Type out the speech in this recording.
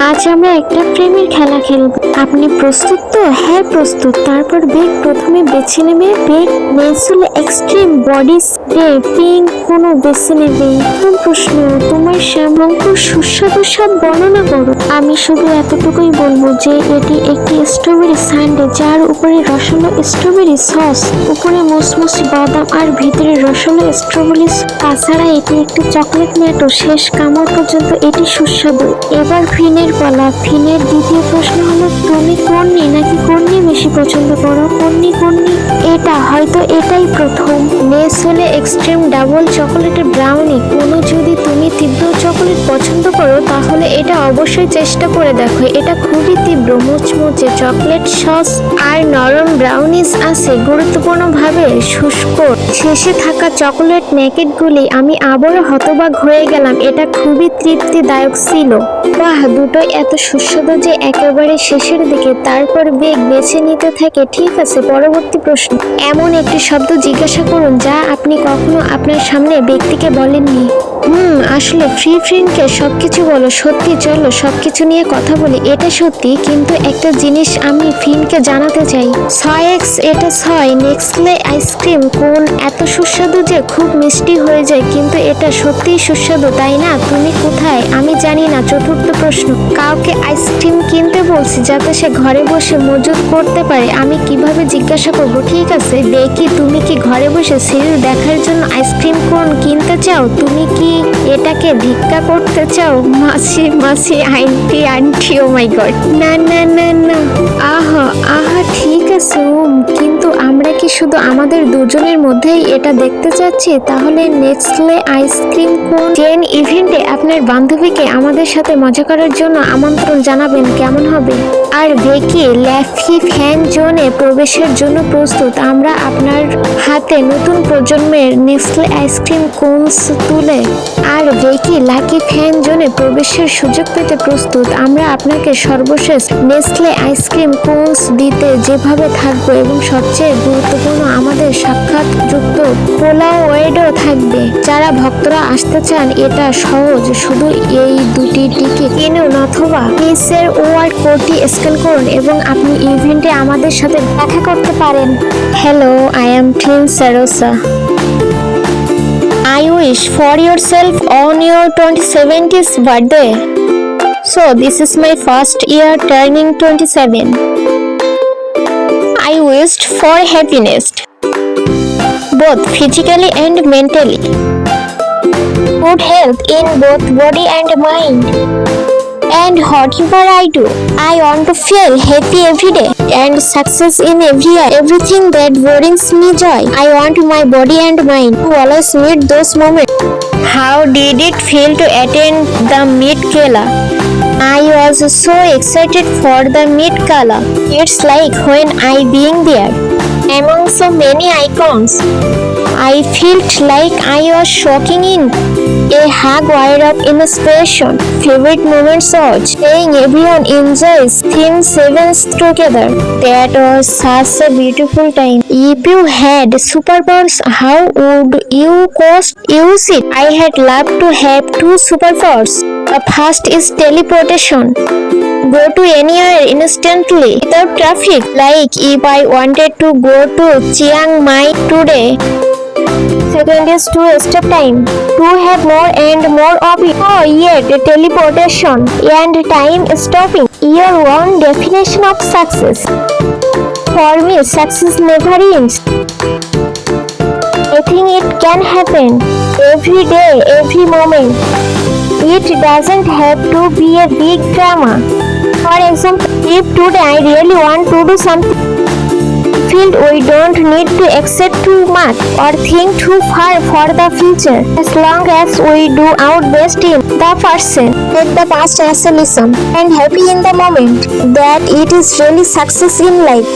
আজ আমরা একটা প্রেমের খেলা খেলব। আপনি প্রস্তুত তো? হ্যাঁ প্রস্তুত। তারপর বেগ প্রথমে বেছে নেবে bag Nestle extreme body spray pink কোনো বেছে নেবে। প্রথম প্রশ্ন, তোমার শ্যামঙ্কুর সুস্বাদু স্বাদ বর্ণনা করো। আমি শুধু এতটুকুই বলবো যে এটি একটি স্ট্রবেরি সানডে যার উপরে রসালো স্ট্রবেরি সস, উপরে মুসমুসি বাদাম আর ভিতরে রসালো স্ট্রবেরি। তাছাড়া এটি একটি চকলেট ম্যাটো, শেষ কামড় পর্যন্ত এটি সুস্বাদু। এবার ফিনের পালা। ফিনের দ্বিতীয় প্রশ্ন হলো, তুমি কর্নি নাকি কর্নি বেশি পছন্দ করো? কর্নি। এটা হয়তো এটাই প্রথম। নেসলে এক্সট্রিম ডাবল চকোলেটের ব্রাউনি। কোনো যদি তুমি তীব্র চকোলেট পছন্দ করো তাহলে এটা অবশ্যই চেষ্টা করে দেখো। এটা খুবই তীব্র, মুচমুচে চকলেট সস আর নরম ব্রাউনিস আছে, গুরুত্বপূর্ণভাবে শুষ্ক। শেষে থাকা চকোলেট নেকেটগুলি আমি আবারও হতবাক হয়ে গেলাম। এটা খুবই তৃপ্তিদায়ক ছিল। বাহ, দুটোই এত সুস্বাদু যে একেবারে শেষের দিকে। তারপর বেগ বেছে নিতে থাকে। ঠিক আছে, পরবর্তী প্রশ্ন। এমন একটি শব্দ জিজ্ঞাসা করুন যা আপনি কখনো আপনার সামনে ব্যক্তিকে বলেননি। আসলে ফ্রিনকে সবকিছু বলো। সত্যি, চলো সবকিছু নিয়ে কথা বলি। এটা সত্যি, কিন্তু একটা জিনিস আমি ফ্রিনকে জানাতে চাই। 6x এটা 6 নেসলে আইসক্রিম কোন এত সুস্বাদু যে খুব মিষ্টি হয়ে যায়, কিন্তু এটা সত্যিই সুস্বাদু, তাই না? তুমি কোথায়? আমি জানি না। চতুর্থ প্রশ্ন, কাউকে আইসক্রিম কিনতে বলছি যাতে সে ঘরে বসে মজুত করতে পারে। আমি কিভাবে জিজ্ঞাসা করব? ঠিক আছে বেকি, তুমি কি ঘরে বসে সিরিজ দেখার জন্য আইসক্রিম কোন কিনতে চাও? তুমি কি এটাকে ভিক্ষা করতে চাও? মাসি আন্টি ও মাই গড। না, আহা ঠিক আছে কিন্তু আমরা কি শুধু আমাদের দুজনের মধ্যেই এটা দেখতে চাচ্ছি? তাহলে নেসলে আইসক্রিম কোন চেন ইভেন্টে আপনার বান্ধবীকে আমাদের সাথে মজা করার জন্য আমন্ত্রণ জানাবেন, কেমন হবে? আর বেকি ল্যাফি ফ্যান জোনে প্রবেশের জন্য প্রস্তুত। আমরা আপনার হাতে নতুন প্রজন্মের নেসলে আইসক্রিম কোনস তুলে আর বেকি লাকি ফ্যান জোনে প্রবেশের সুযোগ পেতে প্রস্তুত। আমরা আপনাকে সর্বশেষ নেসলে আইসক্রিম কোনস দিতে যেভাবে থাকবো, এবং সবচেয়ে গুরুত্বপূর্ণ আমাদের সাক্ষাৎযুক্ত পোলাওয়েডও থাকবে। যারা ভক্তরা আসতে চান এটা সহজ, শুধু এই দুটি টিকিট কিনুন অথবা পিসের ওয়ার্ড কোডটি স্ক্যান করুন এবং আপনি ইভেন্টে আমাদের সাথে দেখা করতে পারেন। হ্যালো, আই এম টিন সারোসা. I wish for yourself on your 2070th birthday. So this is my first year turning 27. I wished for happiness, both physically and mentally. Good health in both body and mind. And whatever I do, I want to feel happy every day and success in everything that brings me joy. I want my body and mind to always meet those moments. How did it feel to attend the Met Gala? I was so excited for the Met Gala. It's like when I being there among so many icons. I felt like I was soaking in a hug wire of inspiration. Favorite moments was seeing everyone enjoys Theme 7 together. That was such a beautiful time. If you had superpowers, how would you use it? I had loved to have 2 superpowers. The first is teleportation. Go to anywhere instantly without traffic. Like if I wanted to go to Chiang Mai today. Second is to stop time, to have more and more of it. Oh yet teleportation and time stopping. Your own definition of success. For me, success never ends. I think it can happen every day, every moment. It doesn't have to be a big drama. For example, if today I really want to do something, we don't need to accept too much or think too far for the future. As long as we do our best in the present, take the past as a lesson and happy in the moment, that it is really success in life.